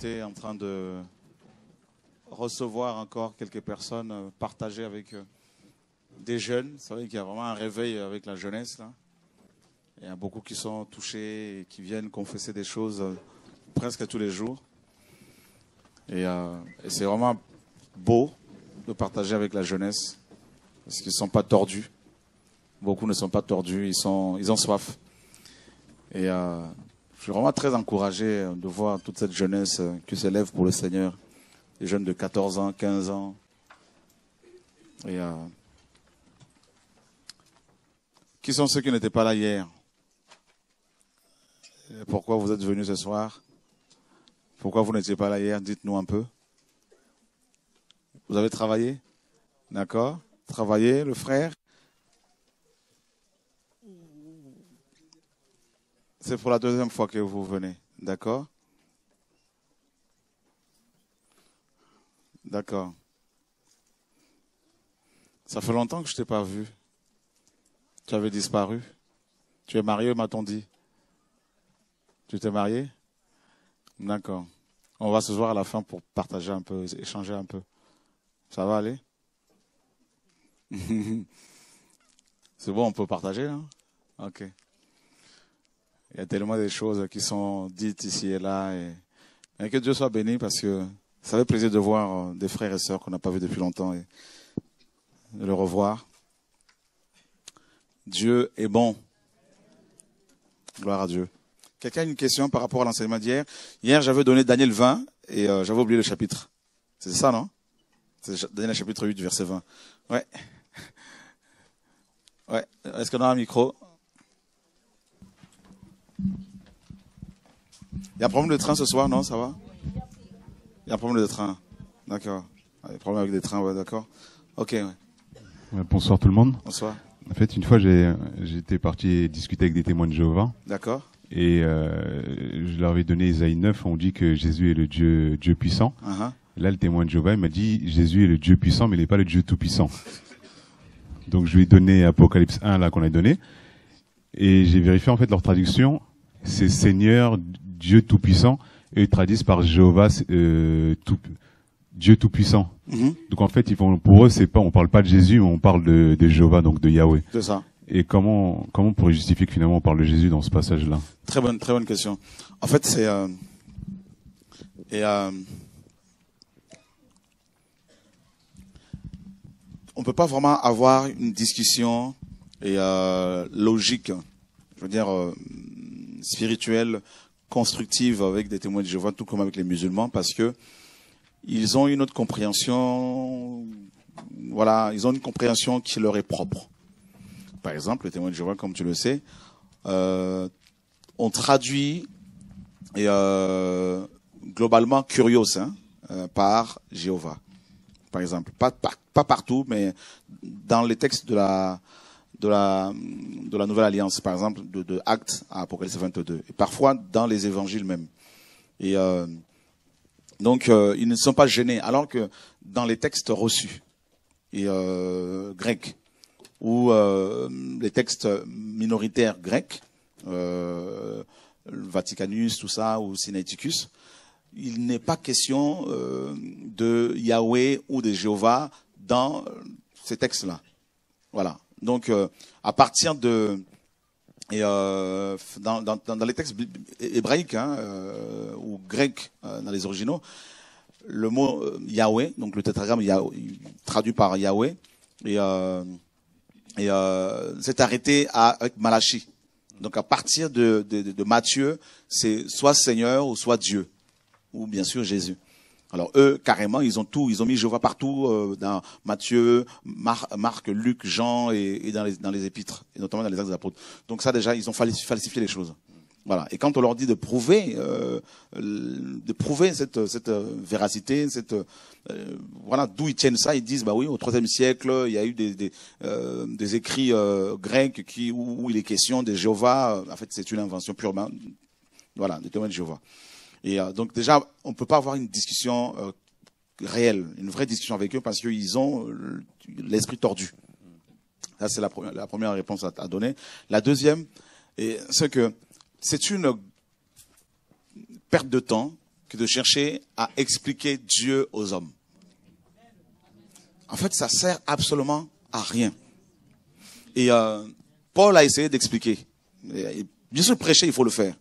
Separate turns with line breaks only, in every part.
j'étais en train de recevoir encore quelques personnes, partager avec des jeunes. C'est vrai qu'il y a vraiment un réveil avec la jeunesse, là. Il y a beaucoup qui sont touchés et qui viennent confesser des choses presque tous les jours. Et c'est vraiment beau de partager avec la jeunesse parce qu'ils ne sont pas tordus. Beaucoup ne sont pas tordus, ils ont soif. Et je suis vraiment très encouragé de voir toute cette jeunesse qui s'élève pour le Seigneur. Des jeunes de 14 ans, 15 ans. Et qui sont ceux qui n'étaient pas là hier? Et pourquoi vous êtes venus ce soir? Pourquoi vous n'étiez pas là hier? Dites-nous un peu. Vous avez travaillé? D'accord? Travaillé, le frère? C'est pour la deuxième fois que vous venez. D'accord? D'accord. Ça fait longtemps que je t'ai pas vu. Tu avais disparu. Tu es marié, m'a-t-on dit? Tu t'es marié? D'accord. On va se voir à la fin pour partager un peu, échanger un peu. Ça va aller? C'est bon, on peut partager, hein? Ok. Il y a tellement de choses qui sont dites ici et là. Et que Dieu soit béni parce que ça fait plaisir de voir des frères et sœurs qu'on n'a pas vus depuis longtemps et de le revoir. Dieu est bon. Gloire à Dieu. Quelqu'un a une question par rapport à l'enseignement d'hier? Hier, j'avais donné Daniel 20 et j'avais oublié le chapitre. C'est ça, non? C'est Daniel chapitre 8, verset 20. Ouais. Ouais. Est-ce qu'on a un micro? Il y a un problème de train ce soir, non? Ça va? Il y a un problème de train. D'accord. Il y a un problème avec des trains, ouais, d'accord. Ok, ouais.
Ouais, bonsoir tout le monde.
Bonsoir.
En fait, une fois, j'étais parti discuter avec des témoins de Jéhovah.
D'accord.
Et je leur avais donné Isaïe 9, on dit que Jésus est le Dieu puissant.
Uh-huh.
Là, le témoin de Jéhovah, il m'a dit, Jésus est le Dieu puissant, mais il n'est pas le Dieu tout-puissant. Donc, je lui ai donné Apocalypse 1, là, qu'on a donné. Et j'ai vérifié, en fait, leur traduction, c'est Seigneur, Dieu tout-puissant, et ils traduisent par Jéhovah, Dieu tout-puissant.
Mm-hmm.
Donc, en fait, pour eux, on parle pas de Jésus, mais on parle de Jéhovah, donc de Yahweh.
C'est ça.
Et comment on pourrait justifier que finalement on parle de Jésus dans ce passage-là?
Très bonne question. En fait, c'est on peut pas vraiment avoir une discussion logique, je veux dire spirituelle, constructive avec des témoins de Jéhovah, tout comme avec les musulmans, parce que ils ont une autre compréhension. Voilà, ils ont une compréhension qui leur est propre. Par exemple, les témoins de Jéhovah, comme tu le sais, on traduit globalement Kurios par Jéhovah. Par exemple, pas partout, mais dans les textes de la Nouvelle Alliance, par exemple, de Actes à Apocalypse 22, et parfois dans les évangiles même. Et donc, ils ne sont pas gênés, alors que dans les textes reçus et grecs, ou les textes minoritaires grecs, Vaticanus, tout ça, ou Sinaiticus, il n'est pas question de Yahweh ou de Jéhovah dans ces textes-là. Voilà. Donc, à partir de dans les textes hébraïques ou grecs dans les originaux, le mot Yahweh, donc le tétragramme traduit par Yahweh, et s'est arrêté avec Malachi. Donc à partir de Matthieu, c'est soit Seigneur ou soit Dieu, ou bien sûr Jésus. Alors eux, carrément, ils ont mis Jéhovah partout dans Matthieu, Marc, Luc, Jean et dans les épîtres, et notamment dans les Actes des Apôtres. Donc ça déjà, ils ont falsifié les choses. Voilà. Et quand on leur dit de prouver cette véracité, voilà, d'où ils tiennent ça, ils disent bah oui, au IIIe siècle, il y a eu des écrits grecs où il est question de Jéhovah. En fait, c'est une invention purement, voilà, des témoins de Jéhovah. Et donc déjà, on peut pas avoir une discussion réelle, une vraie discussion avec eux parce qu'ils ont l'esprit tordu. Ça, c'est la première réponse à donner. La deuxième, c'est que c'est une perte de temps que de chercher à expliquer Dieu aux hommes. En fait, ça sert absolument à rien. Et Paul a essayé d'expliquer. Bien sûr, prêcher, il faut le faire.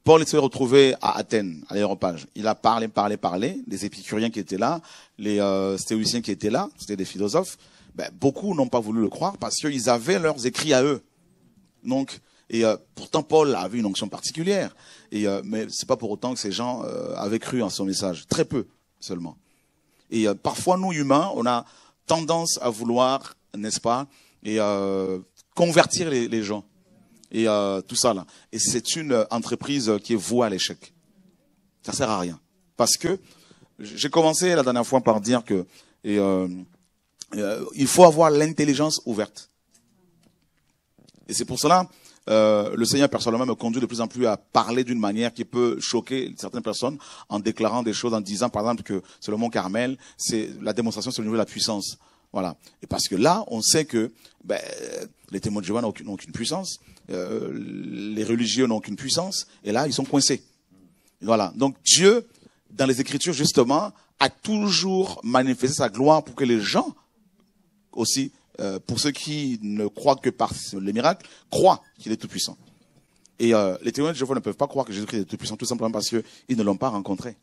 Paul s'est retrouvé à Athènes, à l'aéropage. Il a parlé. Les épicuriens qui étaient là, les stéoïciens qui étaient là, c'était des philosophes. Ben, beaucoup n'ont pas voulu le croire parce qu'ils avaient leurs écrits à eux. Donc, pourtant, Paul avait une onction particulière. Mais c'est pas pour autant que ces gens avaient cru en son message. Très peu seulement. Et parfois, nous, humains, on a tendance à vouloir, n'est-ce pas, convertir les gens. Et tout ça là. Et c'est une entreprise qui est vouée à l'échec. Ça sert à rien. Parce que j'ai commencé la dernière fois par dire que il faut avoir l'intelligence ouverte. Et c'est pour cela le Seigneur personnellement me conduit de plus en plus à parler d'une manière qui peut choquer certaines personnes en déclarant des choses, en disant par exemple que sur le mont Carmel, c'est la démonstration sur le niveau de la puissance. Voilà. Et parce que là, on sait que les témoins de Jéhovah n'ont aucune puissance, les religieux n'ont aucune puissance, et là, ils sont coincés. Voilà. Donc Dieu, dans les Écritures justement, a toujours manifesté sa gloire pour que les gens aussi, pour ceux qui ne croient que par les miracles, croient qu'il est tout-puissant. Et les témoins de Jéhovah ne peuvent pas croire que Jésus-Christ est tout-puissant, tout simplement parce qu'ils ne l'ont pas rencontré.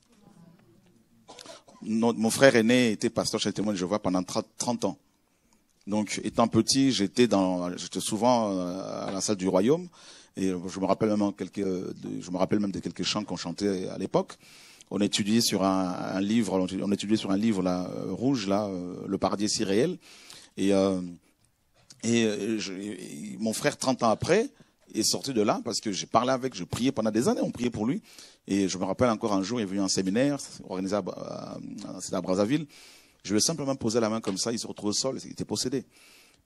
Mon frère aîné était pasteur chez les témoins de Jéhovah pendant 30 ans. Donc, étant petit, j'étais souvent à la salle du royaume. Et je me rappelle même de quelques chants qu'on chantait à l'époque. On étudiait sur un livre là, rouge, là, Le paradis est si réel. Mon frère, 30 ans après, est sorti de là parce que j'ai parlé avec, je priais pendant des années, on priait pour lui. Et je me rappelle encore un jour, il est venu à un séminaire organisé à Brazzaville. Je lui ai simplement posé la main comme ça, il se retrouve au sol, il était possédé.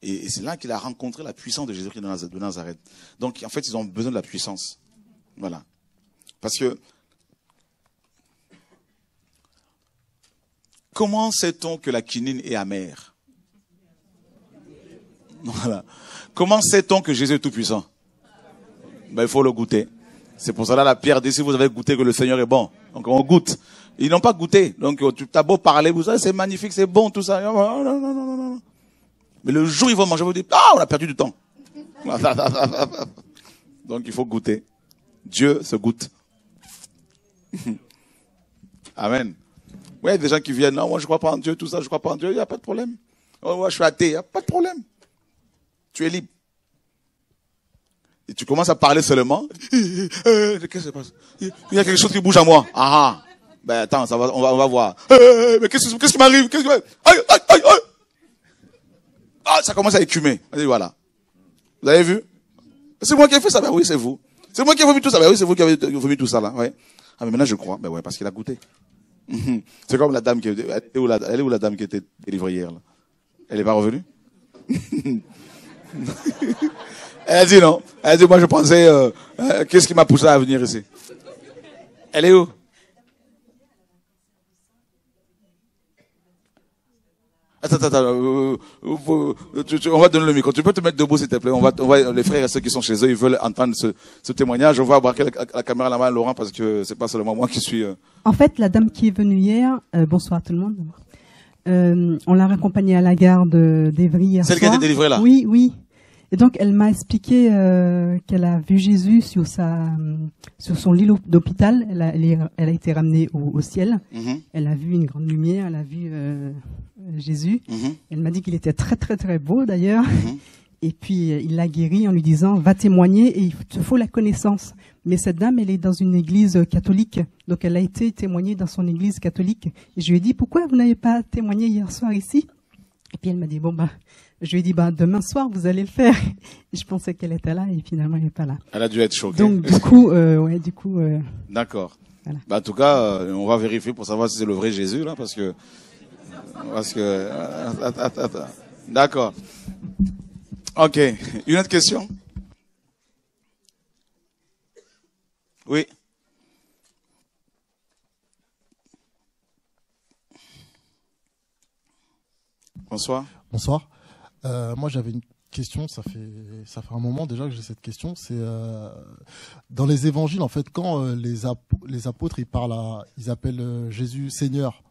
Et c'est là qu'il a rencontré la puissance de Jésus-Christ de Nazareth. Donc en fait, ils ont besoin de la puissance. Voilà. Parce que comment sait-on que la quinine est amère? Voilà. Comment sait-on que Jésus est tout puissant? Ben, il faut le goûter. C'est pour cela la Pierre dit, si vous avez goûté que le Seigneur est bon. Donc on goûte. Ils n'ont pas goûté. Donc tu as beau parler, vous savez, c'est magnifique, c'est bon, tout ça. Non. Mais le jour où ils vont manger, vous dites, on a perdu du temps. Donc il faut goûter. Dieu se goûte. Amen. Oui, il y a des gens qui viennent, non, moi je crois pas en Dieu, tout ça, je crois pas en Dieu, il n'y a pas de problème. Oh, moi je suis athée, il n'y a pas de problème. Tu es libre. Et tu commences à parler seulement. Qu'est-ce qui se passe? Il y a quelque chose qui bouge à moi. Ben attends, on va voir. Mais qu'est-ce qui m'arrive? Aïe. Ça commence à écumer. Voilà. Vous avez vu? C'est moi qui ai fait ça. Ben oui, c'est vous. C'est moi qui ai vomi tout ça. Ben oui, c'est vous qui avez vomi tout ça là. Ouais. Mais maintenant je crois. Ben ouais, parce qu'il a goûté. C'est comme la dame elle est où la dame qui était délivrée hier là? Elle est pas revenue? Elle a dit non. Elle a dit, moi je pensais, qu'est-ce qui m'a poussé à venir ici? Elle est où? Attends, on va donner le micro. Tu peux te mettre debout s'il te plaît. On va, les frères et ceux qui sont chez eux, ils veulent entendre ce témoignage. On va embarquer la caméra là-bas, Laurent, parce que c'est pas seulement moi qui suis...
En fait, la dame qui est venue hier, bonsoir à tout le monde. On l'a raccompagnée à la gare d'Evry hier soir.
Celle qui a été délivrée là?
Oui. Et donc, elle m'a expliqué qu'elle a vu Jésus sur son lit d'hôpital. Elle a été ramenée au ciel. Mm-hmm. Elle a vu une grande lumière. Elle a vu Jésus. Mm-hmm. Elle m'a dit qu'il était très, très, très beau d'ailleurs. Mm-hmm. Et puis, il l'a guéri en lui disant, va témoigner et il te faut la connaissance. Mais cette dame, elle est dans une église catholique. Donc, elle a été témoignée dans son église catholique. Et je lui ai dit, pourquoi vous n'avez pas témoigné hier soir ici? Et puis, elle m'a dit, je lui ai dit, demain soir, vous allez le faire. Et je pensais qu'elle était là et finalement, elle n'est pas là. Elle
a dû être choquée.
Donc, du coup,
D'accord.
Voilà.
En tout cas, on va vérifier pour savoir si c'est le vrai Jésus, là, parce que, d'accord. Ok. Une autre question? Oui. Bonsoir.
Bonsoir. Moi, j'avais une question, ça fait un moment déjà que j'ai cette question. C'est dans les évangiles, en fait, quand les apôtres ils appellent Jésus Seigneur.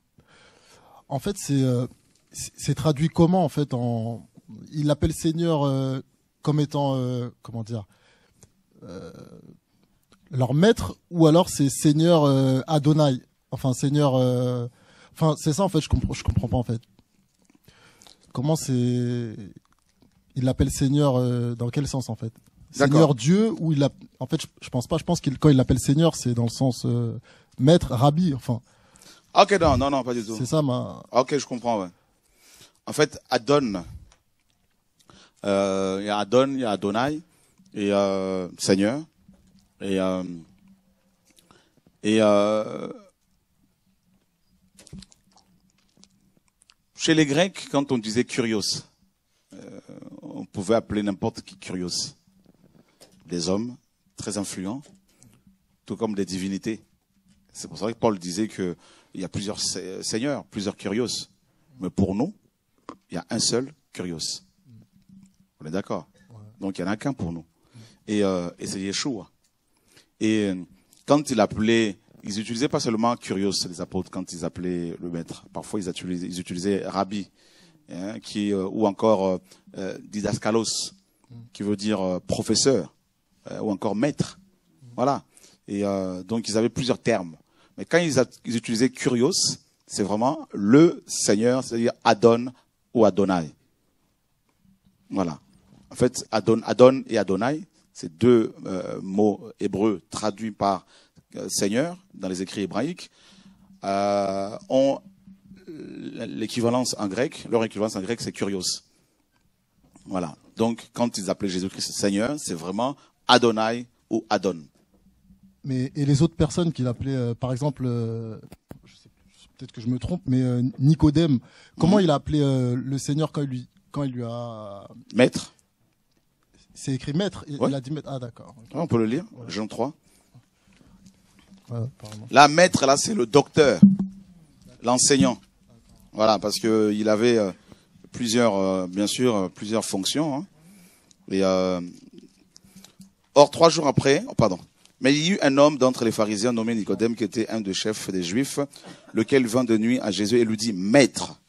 En fait, c'est traduit comment, en fait, ils l'appellent Seigneur comme étant comment dire, leur maître, ou alors c'est Seigneur Adonai, enfin Seigneur, enfin c'est ça en fait, je comprends pas en fait. Comment il l'appelle Seigneur dans quel sens en fait? Seigneur Dieu, ou en fait je pense pas, quand il l'appelle Seigneur, c'est dans le sens maître, rabbi, enfin.
Ok, non, pas du tout.
C'est ça
Ok, je comprends, ouais. En fait, Adon, il y a Adon, il y a Adonai, et Seigneur, et chez les Grecs, quand on disait Kyrios, on pouvait appeler n'importe qui Kyrios. Des hommes très influents, tout comme des divinités. C'est pour ça que Paul disait qu'il y a plusieurs seigneurs, plusieurs Kyrios. Mais pour nous, il y a un seul Kyrios. On est d'accord? Donc il n'y en a qu'un pour nous. Et c'est Yeshua. Et quand il appelait, ils n'utilisaient pas seulement Kyrios, les apôtres, quand ils appelaient le maître. Parfois ils utilisaient Rabbi, hein, ou encore Didaskalos, qui veut dire professeur, ou encore maître. Voilà. Et donc ils avaient plusieurs termes. Mais quand ils utilisaient Kyrios, c'est vraiment le Seigneur, c'est-à-dire Adon ou Adonai. Voilà. En fait, Adon et Adonai, c'est deux mots hébreux traduits par Seigneur dans les écrits hébraïques, ont l'équivalence en grec. Leur équivalence en grec, c'est Kyrios. Voilà. Donc, quand ils appelaient Jésus-Christ Seigneur, c'est vraiment Adonai ou Adon.
Mais et les autres personnes qu'il appelait, par exemple, peut-être que je me trompe, mais Nicodème, comment il a appelé le Seigneur quand il lui a...
Maître.
C'est écrit maître.
Ouais.
Il a dit maître. Ah d'accord. Okay.
On peut le lire. Ouais. Jean 3.
Ouais,
là, maître, là, c'est le docteur, l'enseignant. Voilà, parce que il avait plusieurs, bien sûr, plusieurs fonctions. Hein. Et or 3 jours après, mais il y eut un homme d'entre les pharisiens nommé Nicodème, qui était un des chefs des Juifs, lequel vint de nuit à Jésus et lui dit maître.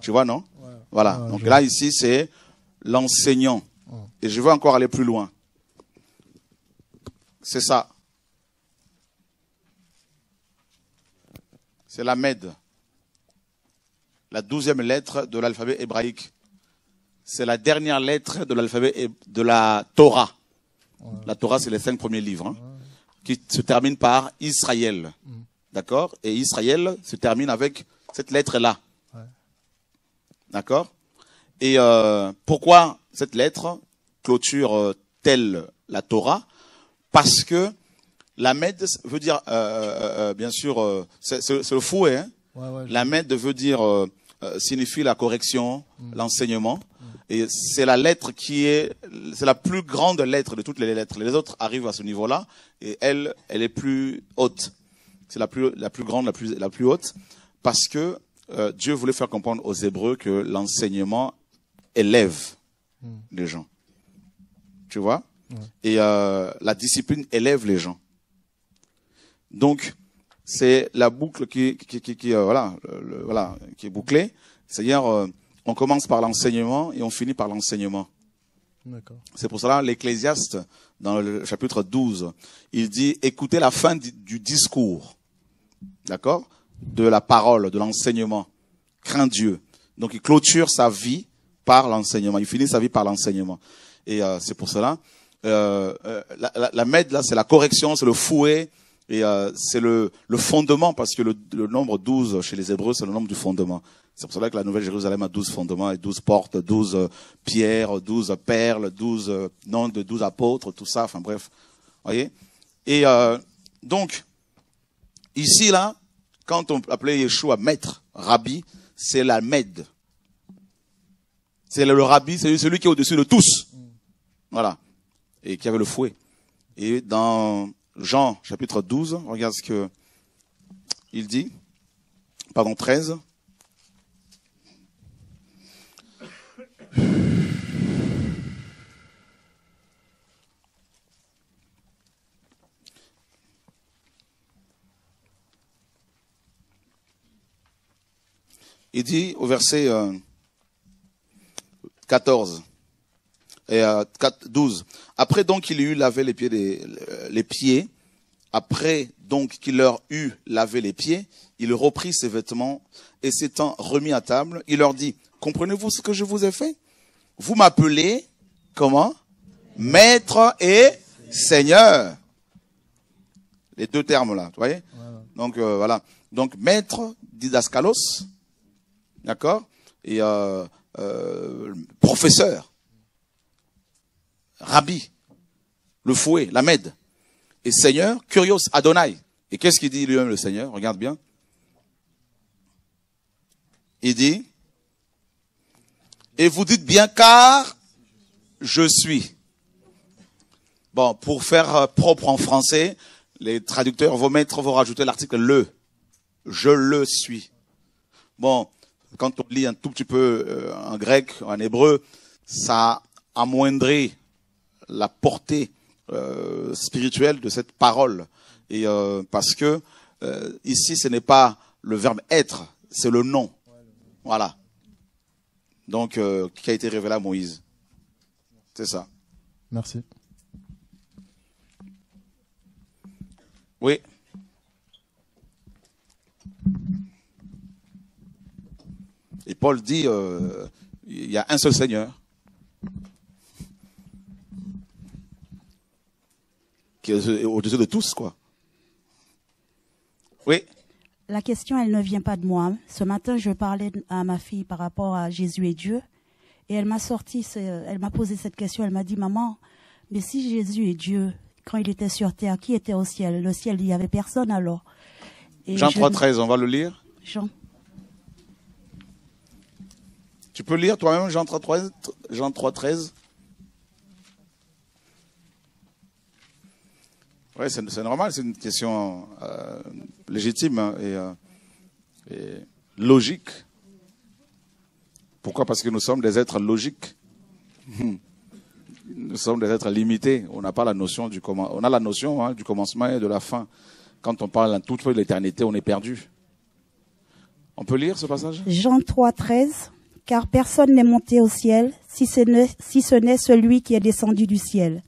Tu vois, non? Ouais. Voilà. Donc là, ici, c'est l'enseignant. Et je veux encore aller plus loin. C'est ça. C'est la Mède. La 12e lettre de l'alphabet hébraïque. C'est la dernière lettre de l'alphabet de la Torah. Ouais. La Torah, c'est les 5 premiers livres, hein, qui se terminent par Israël. D'accord? Et Israël se termine avec cette lettre-là. Ouais. D'accord? Et pourquoi cette lettre clôture telle la Torah? Parce que la Mède veut dire, bien sûr, c'est le fouet. Hein? Ouais, la Mède veut dire, signifie la correction, l'enseignement. Et c'est la lettre c'est la plus grande lettre de toutes les lettres. Les autres arrivent à ce niveau-là, et elle est plus haute. C'est la plus grande, la plus haute, parce que Dieu voulait faire comprendre aux Hébreux que l'enseignement élève les gens. Tu vois? Et la discipline élève les gens. Donc, c'est la boucle qui est bouclée. C'est-à-dire, on commence par l'enseignement et on finit par l'enseignement. C'est pour cela, l'Ecclésiaste, dans le chapitre 12, il dit, écoutez la fin du discours. D'accord? De la parole, de l'enseignement. Crains Dieu. Donc, il clôture sa vie par l'enseignement. Il finit sa vie par l'enseignement. Et c'est pour cela, la Mède, là, c'est la correction, c'est le fouet, et c'est le fondement, parce que le nombre 12 chez les Hébreux, c'est le nombre du fondement. C'est pour cela que la Nouvelle Jérusalem a 12 fondements, et 12 portes, 12 pierres, 12 perles, 12 noms de 12 apôtres, tout ça, enfin bref. Voyez? Et donc, ici, là, quand on appelait Yeshua maître, rabbi, c'est la Mède. C'est le rabbi, c'est celui qui est au-dessus de tous. Voilà. Et qui avait le fouet. Et dans Jean, chapitre 12, regarde ce que il dit. 13. « 13. Il dit au verset 14 et 12. Après donc qu'il eut lavé les pieds, après donc qu'il leur eut lavé les pieds, il reprit ses vêtements et s'étant remis à table, il leur dit, comprenez-vous ce que je vous ai fait? Vous m'appelez, comment? Maître et Seigneur. Les deux termes là, vous voyez? Voilà. Donc voilà. Donc maître, didaskalos, d'accord? Et professeur, rabbi, le fouet, la Mède. Et Seigneur, Kyrios Adonai. Et qu'est-ce qu'il dit lui-même le Seigneur? Regarde bien. Il dit, et vous dites bien car je suis. Bon, pour faire propre en français, les traducteurs vont rajouter l'article le. Je le suis. Bon, quand on lit un tout petit peu en grec, en hébreu, ça amoindrit la portée spirituelle de cette parole. Et parce que ici, ce n'est pas le verbe être, c'est le nom. Voilà. Donc, qui a été révélé à Moïse. C'est ça.
Merci.
Oui. Et Paul dit, il y a un seul Seigneur. Qui est au-dessus de tous, quoi. Oui.
La question, elle ne vient pas de moi. Ce matin, je parlais à ma fille par rapport à Jésus et Dieu. Et elle m'a posé cette question. Elle m'a dit, maman, mais si Jésus est Dieu, quand il était sur terre, qui était au ciel? Le ciel, il n'y avait personne alors. Et
Jean 3,13, on va le lire.
Jean.
Tu peux lire toi-même Jean 3,13. Oui, c'est normal, c'est une question légitime hein, et logique. Pourquoi? Parce que nous sommes des êtres logiques. Nous sommes des êtres limités. On n'a pas la notion du on a la notion hein, du commencement et de la fin. Quand on parle d'un tout de l'éternité, on est perdu. On peut lire ce passage?
Jean 3,13. Car personne n'est monté au ciel si ce n'est celui qui est descendu du ciel,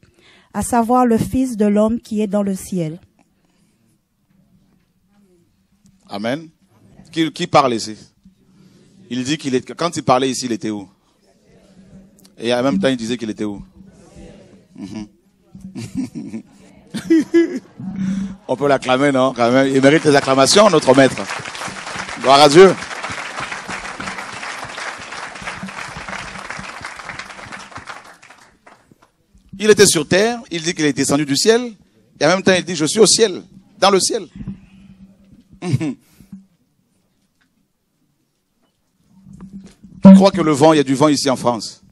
à savoir le Fils de l'homme qui est dans le ciel.
Amen. Qui parle ici? Il dit quand il parlait ici, il était où? Et en même temps, il disait qu'il était où? On peut l'acclamer, non? Quand même. Il mérite les acclamations, notre maître. Gloire à Dieu. Il était sur terre, il dit qu'il est descendu du ciel, et en même temps il dit je suis au ciel, dans le ciel. Qui croit que le vent, il y a du vent ici en France?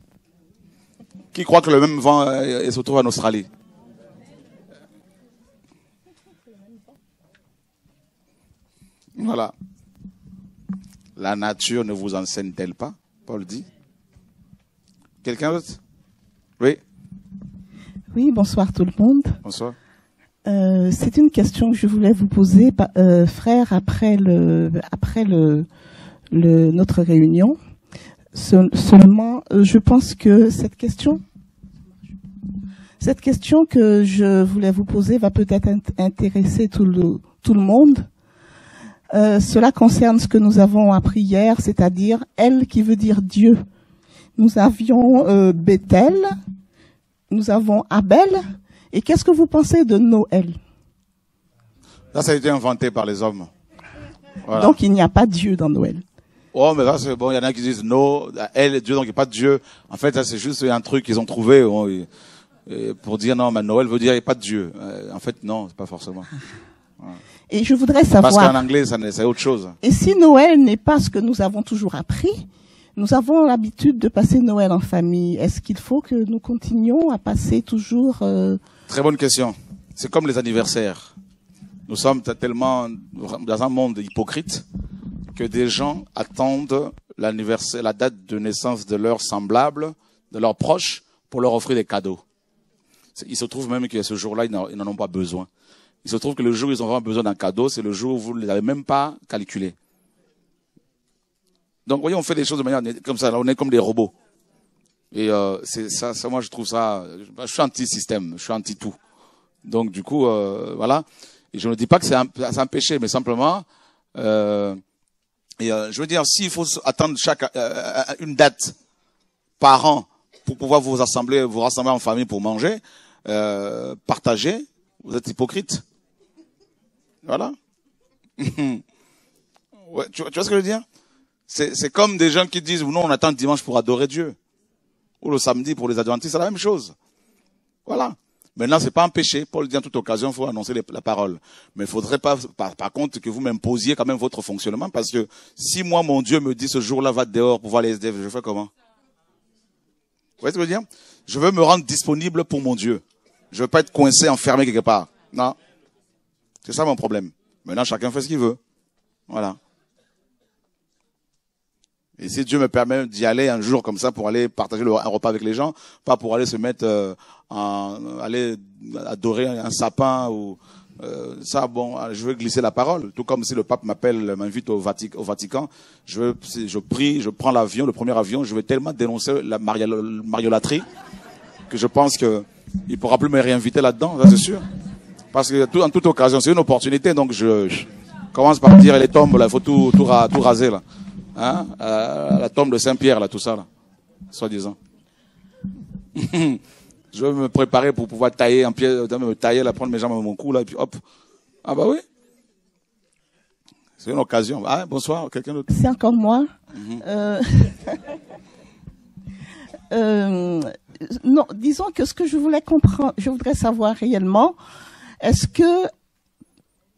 Qui croit que le même vent se trouve en Australie? Voilà. La nature ne vous enseigne-t-elle pas? Paul dit. Quelqu'un d'autre? Oui.
Oui, bonsoir tout le monde.
Bonsoir.
C'est une question que je voulais vous poser, frère, après notre réunion. Seulement, je pense que cette question que je voulais vous poser va peut-être intéresser tout le monde. Cela concerne ce que nous avons appris hier, c'est-à-dire elle qui veut dire Dieu. Nous avions Bethel. Nous avons Abel. Et qu'est-ce que vous pensez de Noël?
Ça a été inventé par les hommes. Voilà.
Donc, il n'y a pas Dieu dans Noël.
Oh, mais ça, c'est bon. Il y en a qui disent non, elle est Dieu, donc il n'y a pas de Dieu. En fait, ça, c'est juste un truc qu'ils ont trouvé pour dire non, mais Noël veut dire il n'y a pas de Dieu. En fait, non, c'est pas forcément. Voilà.
Et je voudrais savoir.
Parce qu'en anglais, c'est autre chose.
Et si Noël n'est pas ce que nous avons toujours appris, nous avons l'habitude de passer Noël en famille. Est-ce qu'il faut que nous continuions à passer toujours
Très bonne question. C'est comme les anniversaires. Nous sommes tellement dans un monde hypocrite que des gens attendent l'anniversaire, la date de naissance de leurs semblables, de leurs proches, pour leur offrir des cadeaux. Il se trouve même que ce jour-là, ils n'en ont pas besoin. Il se trouve que le jour où ils ont vraiment besoin d'un cadeau, c'est le jour où vous ne l'avez même pas calculé. Donc, vous voyez, on fait des choses de manière comme ça. Là, on est comme des robots. Et c'est ça, moi, je trouve ça... Je suis anti-système, je suis anti-tout. Donc, du coup, voilà. Et je ne dis pas que c'est un péché, mais simplement... je veux dire, s'il faut attendre une date par an pour pouvoir vous rassembler en famille pour manger, partager, vous êtes hypocrite. Voilà. Ouais, tu vois ce que je veux dire? C'est comme des gens qui disent, non, on attend le dimanche pour adorer Dieu. Ou le samedi pour les adventistes, c'est la même chose. Voilà. Maintenant, c'est pas un péché. Paul dit en toute occasion, il faut annoncer la parole. Mais il faudrait pas, par contre, que vous m'imposiez quand même votre fonctionnement, parce que si moi, mon Dieu me dit ce jour-là, va dehors pour voir les SDF, je fais comment? Vous voyez ce que je veux dire? Je veux me rendre disponible pour mon Dieu. Je veux pas être coincé, enfermé quelque part. Non. C'est ça mon problème. Maintenant, chacun fait ce qu'il veut. Voilà. Et si Dieu me permet d'y aller un jour comme ça pour aller partager un repas avec les gens, pas pour aller se mettre aller adorer un sapin ou ça, bon, je veux glisser la parole. Tout comme si le pape m'invite au Vatican, je prie, je prends l'avion, le premier avion, je vais tellement dénoncer la mariolatrie que je pense que il pourra plus me réinviter là-dedans, ça c'est sûr. Parce que en toute occasion, c'est une opportunité, donc je commence par dire les tombes là, il faut tout raser là. Hein, la tombe de Saint-Pierre, là, tout ça, là, soi-disant. Je veux me préparer pour pouvoir tailler en pied, me tailler, là, prendre mes jambes à mon cou, là, et puis hop. Ah bah oui. C'est une occasion. Ah, bonsoir, quelqu'un d'autre?
C'est encore moi. Non, disons que ce que je voulais comprendre, je voudrais savoir réellement, est-ce que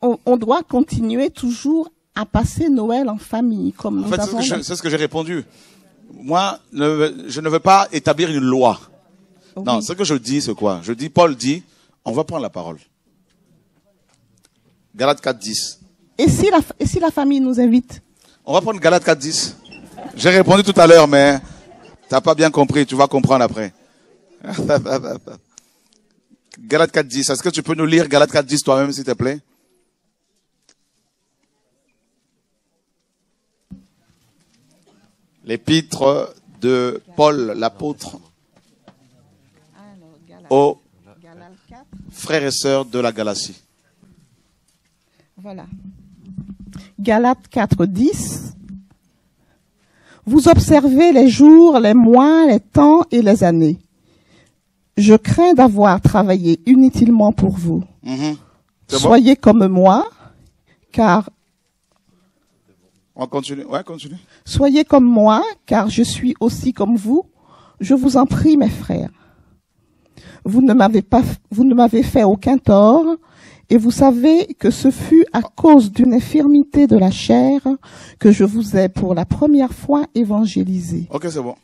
on doit continuer toujours à passer Noël en famille, comme nous avons...
C'est ce que j'ai répondu. Moi, je ne veux pas établir une loi. Oui. Non, ce que je dis, c'est quoi? Je dis, Paul dit, on va prendre la parole. Galates 4.10. Et
si la famille nous invite?
On va prendre Galates 4.10. J'ai répondu tout à l'heure, mais t'as pas bien compris, tu vas comprendre après. Galates 4.10. Est-ce que tu peux nous lire Galates 4.10 toi-même, s'il te plaît? L'épître de Paul, l'apôtre, aux frères et sœurs de la Galatie.
Voilà. Galates 4.10. Vous observez les jours, les mois, les temps et les années. Je crains d'avoir travaillé inutilement pour vous. Soyez comme moi, car...
On continue. Ouais, continue.
Soyez comme moi, car je suis aussi comme vous. Je vous en prie, mes frères. Vous ne m'avez fait aucun tort, et vous savez que ce fut à cause d'une infirmité de la chair que je vous ai pour la première fois évangélisé.
Ok, c'est bon.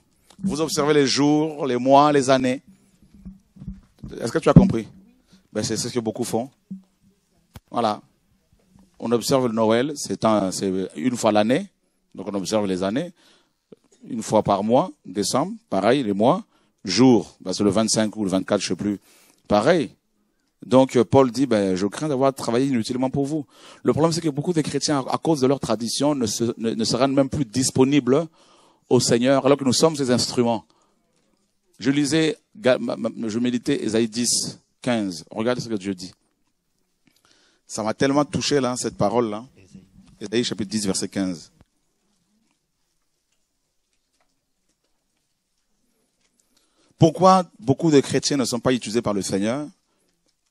Vous observez les jours, les mois, les années. Est-ce que tu as compris? Ben, c'est ce que beaucoup font. Voilà. On observe le Noël, c'est une fois l'année, donc on observe les années, une fois par mois, décembre, pareil, les mois, jour, ben c'est le 25 ou le 24, je sais plus, pareil. Donc Paul dit, ben je crains d'avoir travaillé inutilement pour vous. Le problème, c'est que beaucoup de chrétiens, à cause de leur tradition, ne se rendent même plus disponibles au Seigneur, alors que nous sommes ses instruments. Je méditais Ésaïe 10, 15, regardez ce que Dieu dit. Ça m'a tellement touché, là, cette parole-là. Ésaïe chapitre 10, verset 15. Pourquoi beaucoup de chrétiens ne sont pas utilisés par le Seigneur?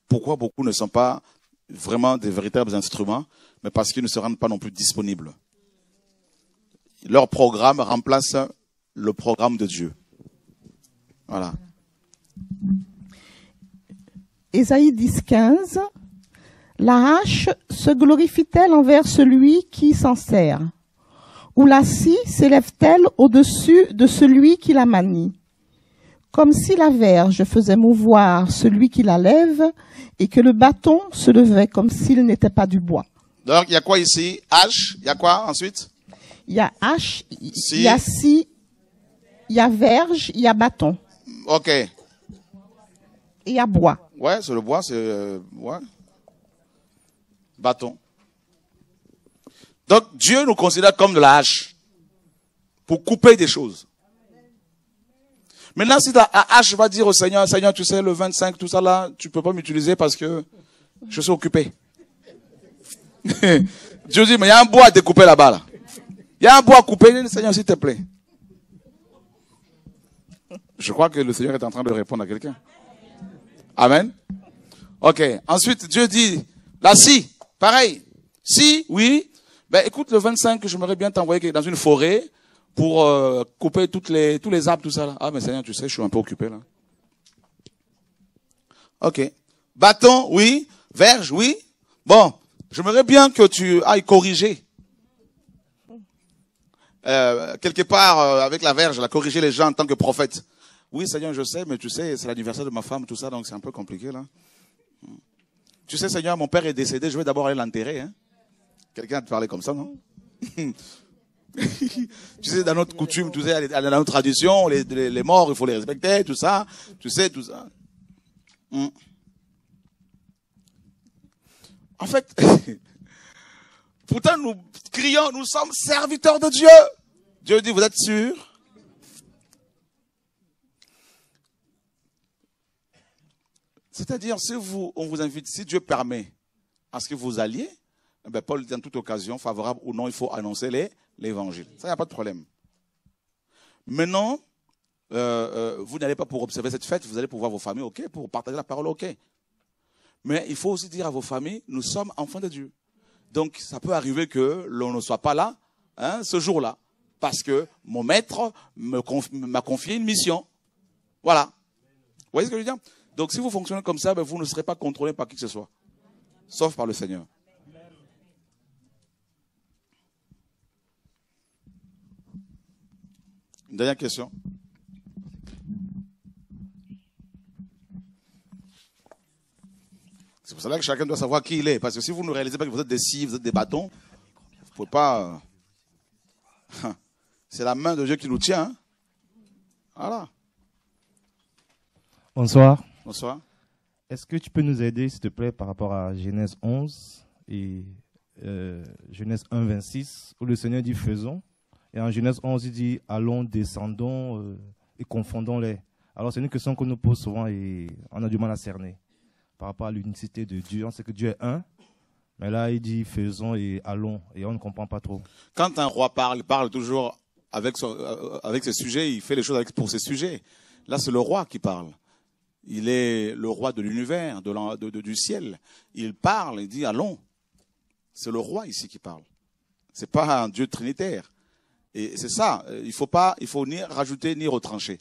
Pourquoi beaucoup ne sont pas vraiment des véritables instruments? Mais parce qu'ils ne se rendent pas non plus disponibles. Leur programme remplace le programme de Dieu. Voilà.
Ésaïe 10, 15. La hache se glorifie-t-elle envers celui qui s'en sert? Ou la scie s'élève-t-elle au-dessus de celui qui la manie? Comme si la verge faisait mouvoir celui qui la lève et que le bâton se levait comme s'il n'était pas du bois.
Donc, il y a quoi ici? Hache, il y a quoi ensuite?
Il y a hache, il y a scie, il y a verge, il y a bâton.
Ok.
Et il y a bois.
Ouais, c'est le bois, c'est... ouais. Bâton. Donc, Dieu nous considère comme de la hache. pour couper des choses. Maintenant, si ta hache va dire au Seigneur, Seigneur, tu sais, le 25, tout ça là, tu peux pas m'utiliser parce que je suis occupé. Dieu dit, mais il y a un bois à découper là-bas, là. Il y a un bois à couper, Seigneur, s'il te plaît. Je crois que le Seigneur est en train de répondre à quelqu'un. Amen. Ok. Ensuite, Dieu dit, là, si, pareil. Si, oui. Ben, écoute, le 25, j'aimerais bien t'envoyer dans une forêt pour couper tous les arbres, tout ça, là. Ah, mais Seigneur, tu sais, je suis un peu occupé, là. Ok. Bâton, oui. Verge, oui. Bon. J'aimerais bien que tu ailles corriger. Quelque part, avec la verge, la corriger les gens en tant que prophète. Oui, Seigneur, je sais, mais tu sais, c'est l'anniversaire de ma femme, tout ça, donc c'est un peu compliqué, là. Tu sais, Seigneur, mon père est décédé, je vais d'abord aller l'enterrer, hein. Quelqu'un a te parlé comme ça, non? Tu sais, dans notre coutume, tu sais, dans notre tradition, les morts, il faut les respecter, tout ça. Tu sais, tout ça. En fait, pourtant nous crions, nous sommes serviteurs de Dieu. Dieu dit, vous êtes sûrs? C'est-à-dire, si on vous invite, si Dieu permet à ce que vous alliez, ben Paul dit en toute occasion, favorable ou non, il faut annoncer l'évangile. Ça, il n'y a pas de problème. Maintenant, vous n'allez pas pour observer cette fête, vous allez pour voir vos familles, ok, pour partager la parole, ok. Mais il faut aussi dire à vos familles, nous sommes enfants de Dieu. Donc, ça peut arriver que l'on ne soit pas là, hein, ce jour-là, parce que mon maître m'a confié une mission. Voilà. Vous voyez ce que je veux dire? Donc, si vous fonctionnez comme ça, ben, vous ne serez pas contrôlé par qui que ce soit, sauf par le Seigneur. Une dernière question. C'est pour cela que chacun doit savoir qui il est. Parce que si vous ne réalisez pas que vous êtes des scies, vous êtes des bâtons, vous ne pouvez pas... C'est la main de Dieu qui nous tient. Hein? Voilà.
Bonsoir.
Bonsoir.
Est-ce que tu peux nous aider, s'il te plaît, par rapport à Genèse 11 et Genèse 1, 26, où le Seigneur dit « faisons ». Et en Genèse 11, il dit « allons, descendons et confondons-les ». Alors c'est une question qu'on nous pose souvent et on a du mal à cerner. Par rapport à l'unicité de Dieu, on sait que Dieu est un, mais là il dit faisons et allons, et on ne comprend pas trop.
Quand un roi parle, il parle toujours avec ses sujets, il fait les choses pour ses sujets. Là c'est le roi qui parle. Il est le roi de l'univers, du ciel. Il parle, il dit allons. C'est le roi ici qui parle. C'est pas un Dieu trinitaire. Et c'est ça, il faut ni rajouter ni retrancher.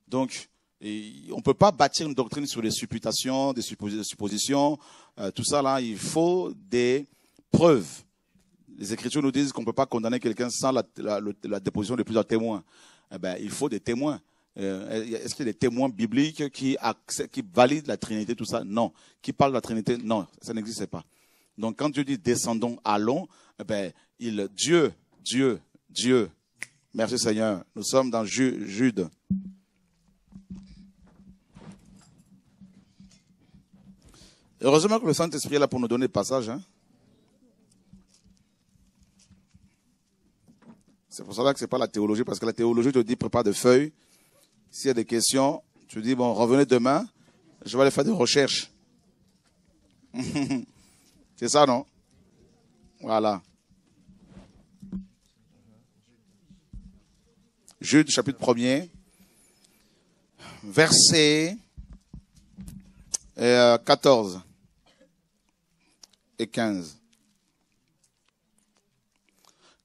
Donc, on ne peut pas bâtir une doctrine sur des supputations, des suppositions, tout ça là, il faut des preuves. Les Écritures nous disent qu'on ne peut pas condamner quelqu'un sans la déposition de plusieurs témoins. Eh ben, il faut des témoins. Est-ce qu'il y a des témoins bibliques qui valident la Trinité, tout ça? Non. Qui parlent de la Trinité? Non, ça n'existe pas. Donc quand Dieu dit descendons, allons, eh ben, Dieu. Merci Seigneur. Nous sommes dans Jude. Heureusement que le Saint-Esprit est là pour nous donner le passage. Hein? C'est pour cela que ce n'est pas la théologie, parce que la théologie te dit prépare des feuilles. S'il y a des questions, tu dis bon, revenez demain, je vais aller faire des recherches. C'est ça, non? Voilà. Jude, chapitre 1er, verset 14 et 15.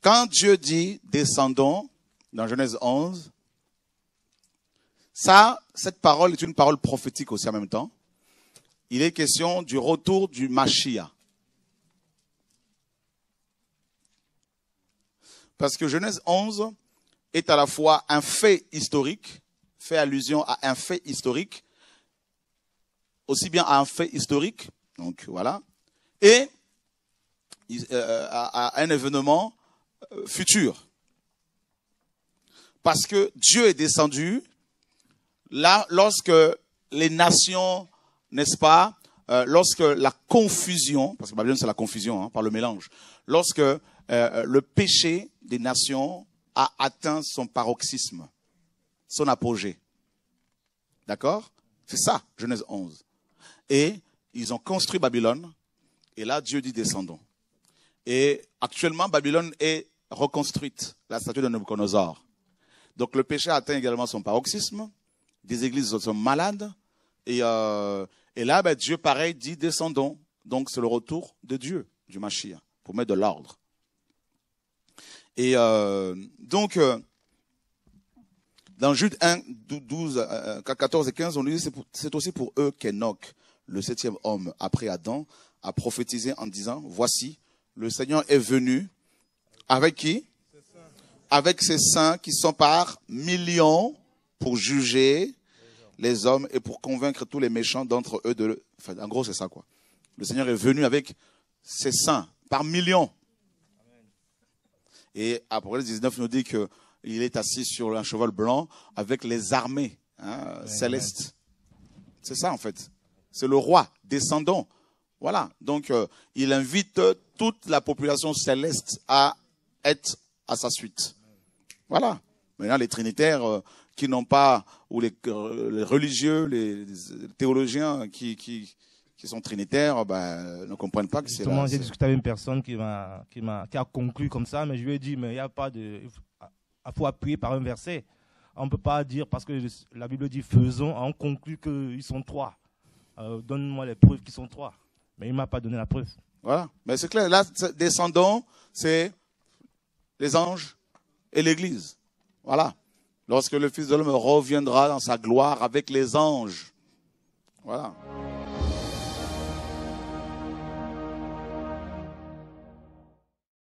Quand Dieu dit descendons, dans Genèse 11, cette parole est une parole prophétique aussi en même temps. Il est question du retour du Mashiach. Parce que Genèse 11 est à la fois un fait historique, fait allusion à un fait historique, aussi bien à un fait historique, donc voilà, et à un événement futur. Parce que Dieu est descendu là lorsque les nations, n'est-ce pas, lorsque la confusion, parce que Babylone c'est la confusion, hein, par le mélange, lorsque le péché des nations a atteint son paroxysme, son apogée. D'accord? C'est ça, Genèse 11. Et ils ont construit Babylone. Et là, Dieu dit descendons. Et actuellement, Babylone est reconstruite, la statue de Nabuchodonosor. Donc le péché atteint également son paroxysme. Des églises sont malades. Et là, Dieu, pareil, dit descendons. Donc c'est le retour de Dieu, du Mashiach, pour mettre de l'ordre. Et donc, dans Jude 1, 12, 14 et 15, on dit c'est aussi pour eux qu'Enoch, le 7e homme après Adam, a prophétisé en disant, voici, le Seigneur est venu avec qui? Avec ses saints qui sont par millions pour juger les hommes et pour convaincre tous les méchants d'entre eux de... Enfin, en gros, c'est ça, quoi. Le Seigneur est venu avec ses saints par millions. Et Apocalypse 19 nous dit qu'il est assis sur un cheval blanc avec les armées célestes. C'est ça, en fait. C'est le roi, descendant. Voilà. Donc, il invite toute la population céleste à être à sa suite. Voilà. Maintenant, les trinitaires qui n'ont pas, ou les religieux, les théologiens qui sont trinitaires, ne comprennent pas que c'est là.
J'ai discuté avec une personne qui a conclu comme ça, mais je lui ai dit, mais il n'y a pas de... Il faut appuyer par un verset. On ne peut pas dire, parce que la Bible dit faisons, on conclut qu'ils sont trois. Donne-moi les preuves qu'ils sont trois. Mais il ne m'a pas donné la preuve.
Voilà. Mais c'est clair, là, descendons, c'est les anges et l'église. Voilà. Lorsque le Fils de l'homme reviendra dans sa gloire avec les anges. Voilà.